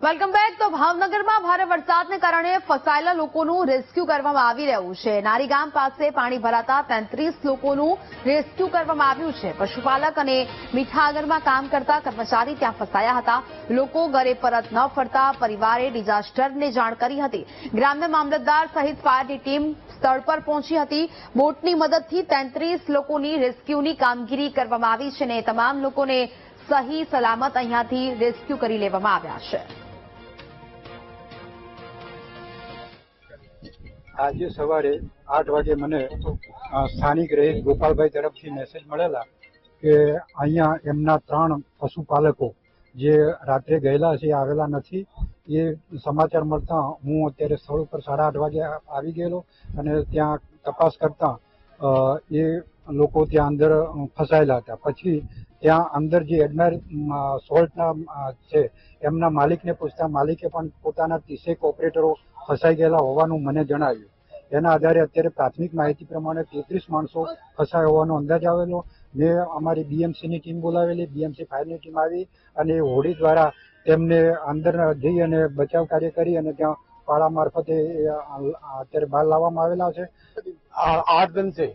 Welcome back. તો ભાવનગરમાં ભારે વરસાદને કારણે ફસાયેલા લોકોનું રેસ્ક્યુ કરવામાં આવી રહ્યું છે. નારી ગામ પાસે પાણી ભરાતા 33 લોકોનું રેસ્ક્યુ કરવામાં આવ્યું છે. પશુપાલક અને મીઠા આગરમાં કામ કરતા કર્મચારી ત્યાં ફસાયા હતા. લોકો ઘરે પરત ન ફરતા પરિવારે ડિઝાસ્ટરને જાણ કરી હતી. ગ્રામ્ય મામલતદાર સહિત ફાયરની ટીમ સ્થળ પર પહોંચી હતી. બોટની મદદથી 33 લોકોની રેસ્ક્યુની કામગીરી કરવામાં આવી છે અને તમામ લોકોને સહી સલામત અહીંયાથી રેસ્ક્યુ કરી લેવામાં આવ્યા છે. આજે સવારે 8 વાગે મને સ્થાનિક રહીશ ગોપાલભાઈ તરફથી મેસેજ મળેલા કે અહીંયા એમના 3 પશુપાલકો જે રાત્રે ગયેલા છે આવેલા નથી. એ સમાચાર મળતા હું અત્યારે સ્થળ ઉપર 8:30 વાગે આવી ગયેલો અને ત્યાં તપાસ કરતા એ લોકો ત્યાં અંદર ફસાયેલા હતા. પછી ત્યાં અંદર જે એડમાયર સોલ્ટના છે એમના માલિકને પૂછતા માલિકે પણ પોતાના 30 ઓપરેટરો ફસાઈ ગયેલા હોવાનું મને જણાવ્યું. એના આધારે અત્યારે પ્રાથમિક માહિતી પ્રમાણે 33 માણસો ફસાયા હોવાનો અંદાજ આવેલો. મેં અમારી બીએમસીની ટીમ બોલાવેલી, બીએમસી ફાયરની ટીમ આવી અને હોડી દ્વારા તેમને અંદર જઈ અને બચાવ કાર્ય કરી અને ત્યાં પાળા મારફતે અત્યારે બહાર લાવવામાં આવેલા છે. 8 दिन से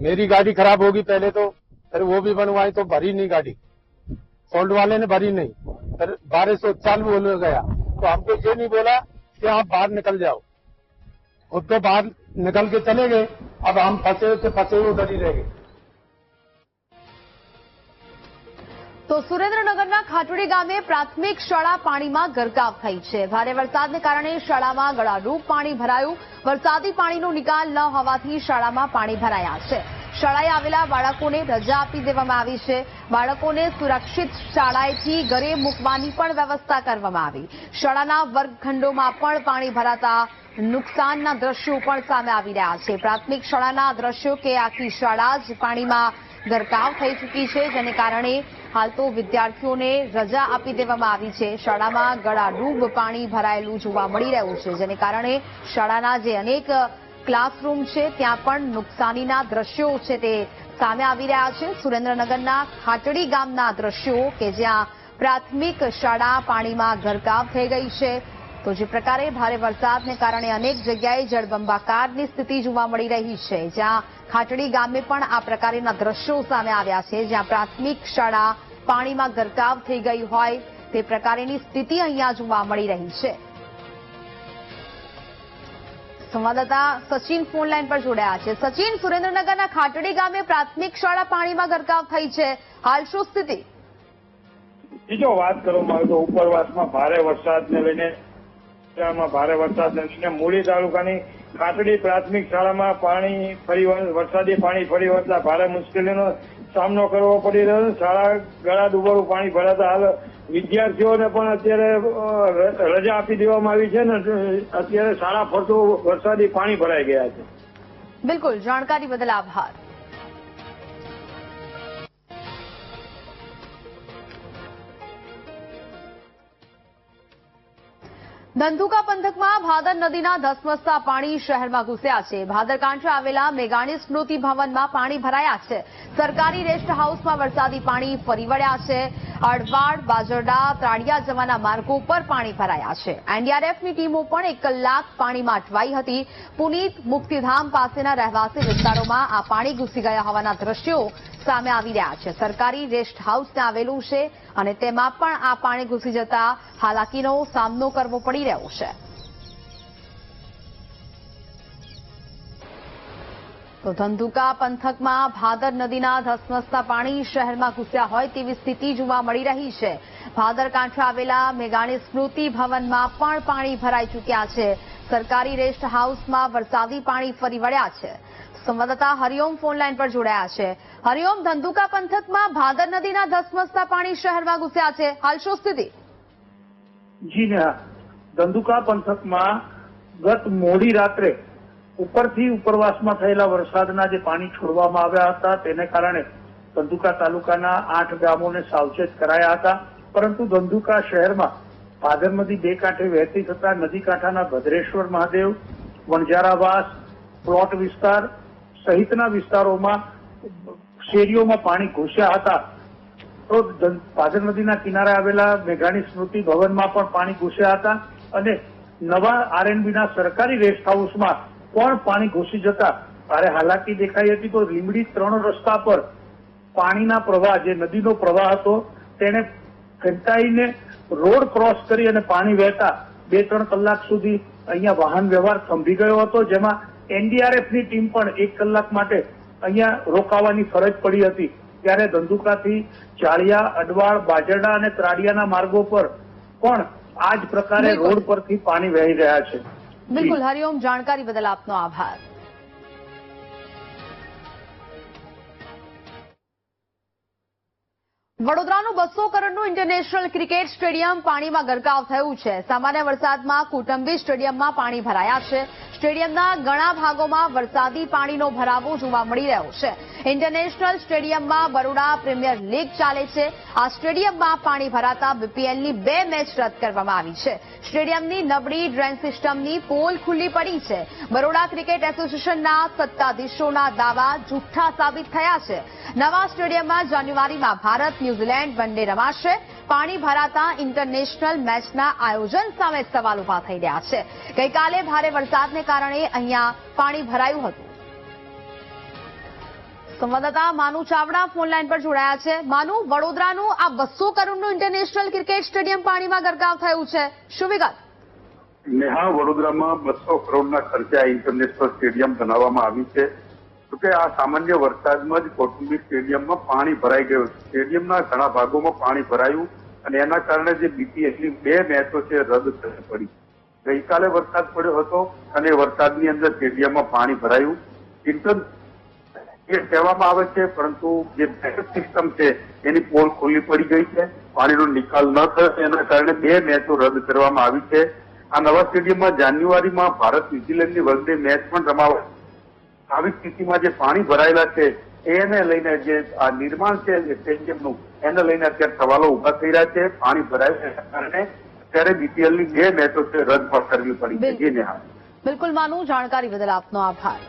मेरी गाड़ी खराब होगी पहले तो, फिर वो भी बनवाई तो भरी नहीं गाड़ी, सोल्ट वाले ने भरी नहीं, फिर बारिश से चालू होने गया तो हमको ये नहीं बोला कि आप बाहर निकल जाओ, खुद तो बाहर निकल के चले गए. अब हम फंसे उधर ही रह गए. તો સુરેન્દ્રનગરના ખાટોડી ગામે પ્રાથમિક શાળા પાણીમાં ગરકાવ થઈ છે. ભારે વરસાદને કારણે શાળામાં ગળાડૂબ પાણી ભરાયું. વરસાદી પાણીનો નિકાલ ન હોવાથી શાળામાં પાણી ભરાયા છે. શાળાએ આવેલા બાળકોને રજા આપી દેવામાં આવી છે. બાળકોને સુરક્ષિત શાળાએથી ઘરે મૂકવાની પણ વ્યવસ્થા કરવામાં આવી. શાળાના વર્ગખંડોમાં પણ પાણી ભરાતા નુકસાનના દ્રશ્યો પણ સામે આવી રહ્યા છે. પ્રાથમિક શાળાના દ્રશ્યો કે આખી શાળા જ પાણીમાં ગરકાવ થઈ ચૂકી છે, જેને કારણે હાલ તો વિદ્યાર્થીઓને રજા આપી દેવામાં આવી છે. શાળામાં ગળાડૂબ પાણી ભરાયેલું જોવા મળી રહ્યું છે, જેને કારણે શાળાના જે અનેક ક્લાસરૂમ છે ત્યાં પણ નુકસાનીના દ્રશ્યો છે તે સામે આવી રહ્યા છે. સુરેન્દ્રનગરના ખાટડી ગામના દ્રશ્યો કે જ્યાં પ્રાથમિક શાળા પાણીમાં ગરકાવ થઈ ગઈ છે. તો જે પ્રકારે ભારે વરસાદને કારણે અનેક જગ્યાએ જળબંબાકારની સ્થિતિ જોવા મળી રહી છે, જ્યાં ખાટડી ગામે પણ આ પ્રકારના દ્રશ્યો સામે આવ્યા છે, જ્યાં પ્રાથમિક શાળા પાણીમાં ગરકાવ થઈ ગઈ હોય તે પ્રકારની સ્થિતિ અહીંયા જોવા મળી રહી છે. સંવાદદાતા સચિન ફોન લાઈન પર જોડાયા છે. સચિન, સુરેન્દ્રનગરના ખાટડી ગામે પ્રાથમિક શાળા પાણીમાં ગરકાવ થઈ છે, હાલ શું સ્થિતિ? બીજો વાત કરવામાં આવે તો ઉપરવાસમાં ભારે વરસાદને લઈને મૂળી તાલુકાની ખાટડી પ્રાથમિક શાળામાં વરસાદી પાણી ફરી વળતા ભારે મુશ્કેલીનો સામનો કરવો પડી રહ્યો છે. શાળા ગળા ડૂબરું પાણી ભરાતા હાલ વિદ્યાર્થીઓને પણ અત્યારે રજા આપી દેવામાં આવી છે ને અત્યારે શાળા ફરતું વરસાદી પાણી ભરાઈ ગયા છે. બિલકુલ, જાણકારી બદલ આભાર. ધંધુકા પંથકમાં ભાદર નદીના ધસમસતા પાણી શહેરમાં ઘૂસ્યા છે. ભાદર કાંઠે આવેલા મેઘાણી સ્મૃતિ ભવનમાં પાણી ભરાયા છે. સરકારી રેસ્ટ હાઉસમાં વરસાદી પાણી ફરી વળ્યા છે. અડવાડ, બાજરડા, ત્રાડિયા જવાના માર્ગો પર પાણી ભરાયા છે. એનડીઆરએફની ટીમો પણ 1 કલાક પાણીમાં અટવાઈ હતી. પુનીત મુક્તિધામ પાસેના રહેવાસી વિસ્તારોમાં આ પાણી ઘૂસી ગયા હોવાના દ્રશ્યો સામે આવી રહ્યા છે. સરકારી રેસ્ટ હાઉસ ત્યાં આવેલું છે અને તેમાં પણ આ પાણી ઘૂસી જતા હાલાકીનો સામનો કરવો પડી રહ્યો છે. તો ધંધુકા પંથકમાં ભાદર નદીના ધસમસતા પાણી શહેરમાં ઘૂસ્યા હોય તેવી સ્થિતિ જોવા મળી રહી છે. ભાદર કાંઠે આવેલા મેઘાણી સ્મૃતિ ભવનમાં પણ પાણી ભરાઈ ચૂક્યા છે. સરકારી રેસ્ટ હાઉસમાં વરસાદી પાણી ફરી વળ્યા છે. સંવાદદાતા હરિઓમ ફોન લાઈન પર જોડાયા છે. હરિઓમ, ધંધુકા પંથકમાં ભાદર નદીના ધસમસતા પાણી શહેરમાં ઘૂસ્યા છે, હાલ શું સ્થિતિ? જી હા, ધંધુકા પંથકમાં ગત મોડી રાત્રે ઉપરથી ઉપરવાસમાં થયેલા વરસાદના જે પાણી છોડવામાં આવ્યા હતા તેને કારણે ધંધુકા તાલુકાના 8 ગામોને સાવચેત કરાયા હતા. પરંતુ ધંધુકા શહેરમાં ભાદર નદી 2 કાંઠે વહેતી થતા નદી કાંઠાના ભદ્રેશ્વર મહાદેવ, વણઝારાવાસ, પ્લોટ વિસ્તાર સહિતના વિસ્તારોમાં શેરીઓમાં પાણી ઘૂસ્યા હતા. તો ભાદર નદીના કિનારે આવેલા મેઘાણી સ્મૃતિ ભવનમાં પણ પાણી ઘૂસ્યા હતા અને નવા આરએનબીના સરકારી રેસ્ટ હાઉસમાં પણ પાણી ઘૂસી જતા ભારે હાલાકી દેખાઈ હતી. તો લીંબડી 3 રસ્તા પર પાણીના પ્રવાહ, જે નદીનો પ્રવાહ હતો, તેને ખેંચાઈને રોડ ક્રોસ કરી અને પાણી વહેતા 2-3 કલાક સુધી અહીંયા વાહન વ્યવહાર થંભી ગયો હતો, જેમાં એનડીઆરએફની ટીમ પણ 1 કલાક માટે અહીંયા રોકાવાની ફરજ પડી હતી. ત્યારે ધંધુકાથી ચાળિયા, અડવાળ, બાજરડા અને ત્રાડિયાના માર્ગો પર પણ આ જ પ્રકારે રોડ પરથી પાણી વહી રહ્યા છે. બિલકુલ હરિઓમ, જાણકારી બદલ આપનો આભાર. વડોદરાનું 200 કરોડનું ઇન્ટરનેશનલ ક્રિકેટ સ્ટેડિયમ પાણીમાં ગરકાવ થયું છે. સામાન્ય વરસાદમાં કુટુંબી સ્ટેડિયમમાં પાણી ભરાયા છે. સ્ટેડિયમના ઘણા ભાગોમાં વરસાદી પાણીનો ભરાવો જોવા મળી રહ્યો છે. ઇન્ટરનેશનલ સ્ટેડિયમમાં બરોડા પ્રીમિયર લીગ ચાલે છે. આ સ્ટેડિયમમાં પાણી ભરાતા બીપીએલની 2 મેચ રદ કરવામાં આવી છે. સ્ટેડિયમની નબળી ડ્રેન સિસ્ટમની પોલ ખુલ્લી પડી છે. બરોડા ક્રિકેટ એસોસિએશનના સત્તાધીશોના દાવા જૂઠ્ઠા સાબિત થયા છે. નવા સ્ટેડિયમમાં જાન્યુઆરીમાં ભારત ન્યૂઝીલેન્ડ વનડે રમાશે. પાણી ભરાતા ઇન્ટરનેશનલ મેચના આયોજન સામે સવાલ ઉભા થઈ રહ્યા છે. ગઈકાલે ભારે વરસાદને કારણે અહીંયા પાણી ભરાયું હતું. સંવાદદાતા માનુ ચાવડા ફોનલાઈન પર જોડાયા છે. માનુ, વડોદરાનું આ 200 કરોડનું ઇન્ટરનેશનલ ક્રિકેટ સ્ટેડિયમ પાણીમાં ગરકાવ થયું છે, શું વિગત? નેહા, વડોદરામાં 200 કરોડના ખર્ચે આ ઇન્ટરનેશનલ સ્ટેડિયમ બનાવવામાં આવ્યું છે. જોકે આ સામાન્ય વરસાદમાં જ કૌટુંબિક સ્ટેડિયમમાં પાણી ભરાઈ ગયું. સ્ટેડિયમના ઘણા ભાગોમાં પાણી ભરાયું અને એના કારણે જે બીપીએલની 2 મેચો છે રદ થવી પડી. ગઈકાલે વરસાદ પડ્યો હતો અને વરસાદની અંદર સ્ટેડિયમમાં પાણી ભરાયું. એ કહેવામાં આવે છે, પરંતુ જે બેકઅપ સિસ્ટમ છે એની પોલ ખુલ્લી પડી ગઈ છે. પાણીનો નિકાલ ન થયો એના કારણે 2 મેચો રદ કરવામાં આવી છે. આ નવા સ્ટેડિયમમાં જાન્યુઆરીમાં ભારત ન્યૂઝીલેન્ડની વનડે મેચ પણ રમાવાય. આવી સ્થિતિમાં જે પાણી ભરાયેલા છે એને લઈને જે આ નિર્માણ છે સ્ટેડિયમનું, એને લઈને અત્યારે સવાલો ઉભા થઈ રહ્યા છે. પાણી ભરાયેલા કારણે અત્યારે બીપીએલની 2 મેચો છે રદ પણ કરવી પડી છે. જી નેહા. બિલકુલ માનુ, જાણકારી બદલ આપનો આભાર.